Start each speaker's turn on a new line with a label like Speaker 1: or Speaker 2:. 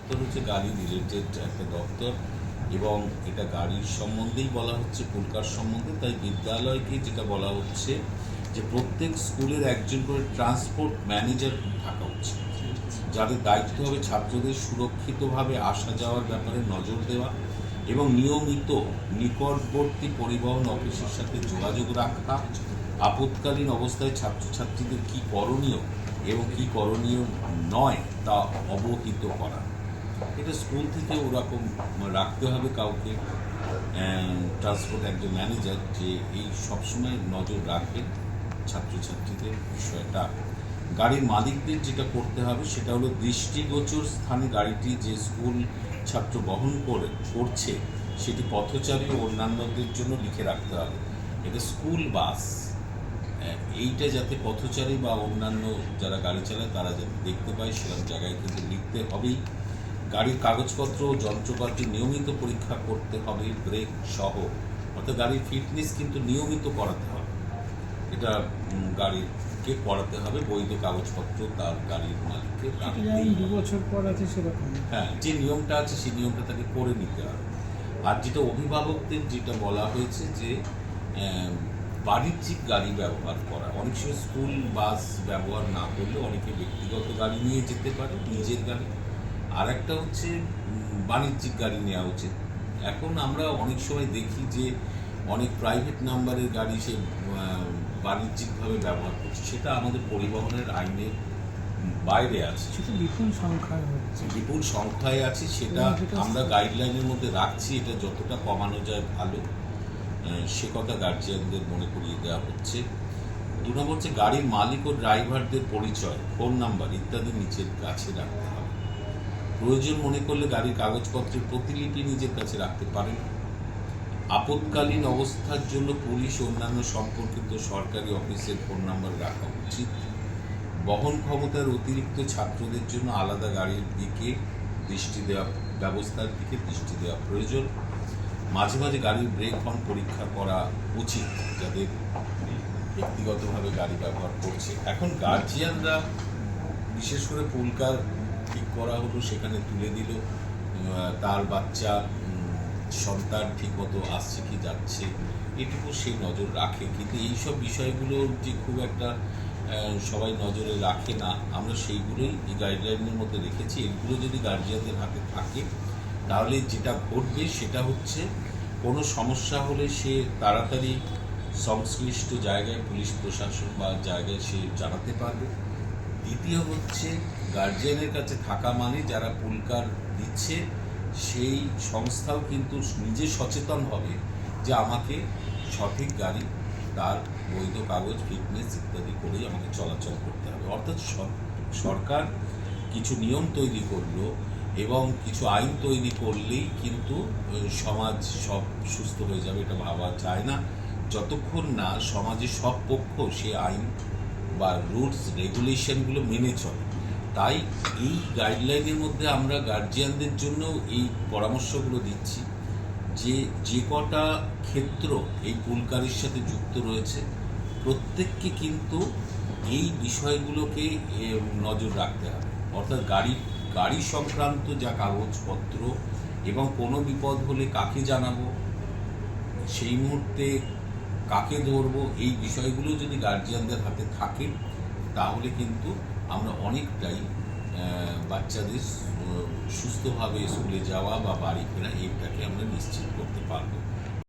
Speaker 1: দপ্তর হচ্ছে গাড়ি রিলেটেড একটা দপ্তর, এবং এটা গাড়ির সম্বন্ধেই বলা হচ্ছে, পুলকার সম্বন্ধে। তাই বিদ্যালয়কে যেটা বলা হচ্ছে যে প্রত্যেক স্কুলের একজন করে ট্রান্সপোর্ট ম্যানেজার থাকা উচিত, যাদের দায়িত্ব হবে ছাত্রদের সুরক্ষিতভাবে আসা যাওয়ার ব্যাপারে নজর দেওয়া এবং নিয়মিত নিকটবর্তী পরিবহন অফিসের সাথে যোগাযোগ রাখা, আপৎকালীন অবস্থায় ছাত্রছাত্রীদের কী করণীয় এবং কী করণীয় নয় তা অবহিত করা। এটা স্কুল থেকে ওরকম রাখতে হবে কাউকে, ট্রান্সপোর্ট একজন ম্যানেজার, যে এই সবসময় নজর রাখবেন ছাত্রছাত্রীদের বিষয়টা। গাড়ির মালিকদের যেটা করতে হবে সেটা হলো দৃষ্টিগোচর স্থানে গাড়িটি যে স্কুল ছাত্র বহন করছে সেটি পথচারী ও অন্যান্যদের জন্য লিখে রাখতে হবে। এটা স্কুল বাস, এইটা যাতে পথচারী বা অন্যান্য যারা গাড়ি চালায় তারা যাতে দেখতে পায় সেরকম জায়গায় কিন্তু লিখতে হবেই। গাড়ির কাগজপত্র ও যন্ত্রপাতি নিয়মিত পরীক্ষা করতে হবে, ব্রেক সহ, অর্থাৎ গাড়ির ফিটনেস কিন্তু নিয়মিত করাতে হবে। এটা গাড়িকে করাতে হবে, বৈধ কাগজপত্র তার গাড়ির মালিককে
Speaker 2: 2 বছর পর আছে সেরকম।
Speaker 1: হ্যাঁ, যে নিয়মটা আছে সেই নিয়মটা তাকে করে নিতে হবে। আর যেটা অভিভাবকদের যেটা বলা হয়েছে যে বাণিজ্যিক গাড়ি ব্যবহার করা, অনেক সময় স্কুল বাস ব্যবহার না করলে অনেকে ব্যক্তিগত গাড়ি নিয়ে যেতে পারে, নিজের গাড়ি। আর একটা হচ্ছে বাণিজ্যিক গাড়ি নেওয়া উচিত। এখন আমরা অনেক সময় দেখি যে অনেক প্রাইভেট নাম্বারের গাড়ি সে বাণিজ্যিকভাবে ব্যবহার করছে, সেটা আমাদের পরিবহনের আইনের বাইরে আছে,
Speaker 2: সেটা বিপুল সংখ্যায় হচ্ছে,
Speaker 1: বিপুল সংখ্যায় আছে। সেটা আমরা গাইডলাইনের মধ্যে রাখছি, এটা যতটা কমানো যায় ভালো, সে কথা গার্জিয়ানদের মনে করিয়ে দেওয়া হচ্ছে। 2 নম্বর হচ্ছে গাড়ির মালিক ও ড্রাইভারদের পরিচয়, ফোন নাম্বার ইত্যাদি নিজের কাছে রাখতে হবে। প্রয়োজন মনে করলে গাড়ির কাগজপত্রের প্রতিলিপি নিজের কাছে রাখতে পারেন। আপৎকালীন অবস্থার জন্য পুলিশ ও অন্যান্য সম্পর্কিত সরকারি অফিসের ফোন নাম্বার রাখা উচিত। বহন ক্ষমতার অতিরিক্ত ছাত্রদের জন্য আলাদা গাড়ির দিকে দৃষ্টি দেওয়া, ব্যবস্থার দিকে দৃষ্টি দেওয়া প্রয়োজন। মাঝে মাঝে গাড়ির ব্রেক হর্ন পরীক্ষা করা উচিত যাদের ব্যক্তিগতভাবে গাড়ি ব্যবহার করছে। এখন গার্জিয়ানরা, বিশেষ করে পুলকার ঠিক করা হলো, সেখানে তুলে দিল তার বাচ্চা সন্তান ঠিকমতো আসছে কি যাচ্ছে, এটুকু সে নজর রাখে। কিন্তু এইসব বিষয়গুলো যে খুব একটা সবাই নজরে রাখে না, আমরা সেইগুলোই এই গাইডলাইনের মধ্যে রেখেছি। এগুলো যদি গার্জিয়ানদের হাতে থাকে তাহলে যেটা ঘটবে সেটা হচ্ছে কোনো সমস্যা হলে সে তাড়াতাড়ি সংশ্লিষ্ট জায়গায় পুলিশ প্রশাসন বা জায়গায় সে জানাতে পারবে। দ্বিতীয় হচ্ছে গার্জিয়ানের কাছে থাকা মানে যারা পুলকার দিচ্ছে সেই সংস্থাও কিন্তু নিজে সচেতন হবে যে আমাকে সঠিক গাড়ি, তার বৈধ কাগজ, ফিটনেস ইত্যাদি করেই আমাকে চলাচল করতে হবে। অর্থাৎ সরকার কিছু নিয়ম তৈরি করলো এবং কিছু আইন তৈরি করলেই কিন্তু সমাজ সব সুস্থ হয়ে যাবে, এটা ভাবা যায় না যতক্ষণ না সমাজের সব পক্ষ সে আইন বা রুলস রেগুলেশনগুলো মেনে চলে। তাই এই গাইডলাইনের মধ্যে আমরা গার্জিয়ানদের জন্য এই পরামর্শগুলো দিচ্ছি যে যে কটা ক্ষেত্র এই পুলকারির সাথে যুক্ত রয়েছে প্রত্যেককে কিন্তু এই বিষয়গুলোকে নজর রাখতে হবে। অর্থাৎ গাড়ি সংক্রান্ত যা কাগজপত্র এবং কোনো বিপদ হলে কাকে জানাবো, সেই মুহূর্তে কাকে ধরবো, এই বিষয়গুলো যদি গার্জিয়ানদের হাতে থাকে তাহলে কিন্তু আমরা অনেকটাই বাচ্চাদের সুস্থভাবে স্কুলে যাওয়া বা বাড়ি ফেরা এইটাকে আমরা নিশ্চিত করতে পারবো।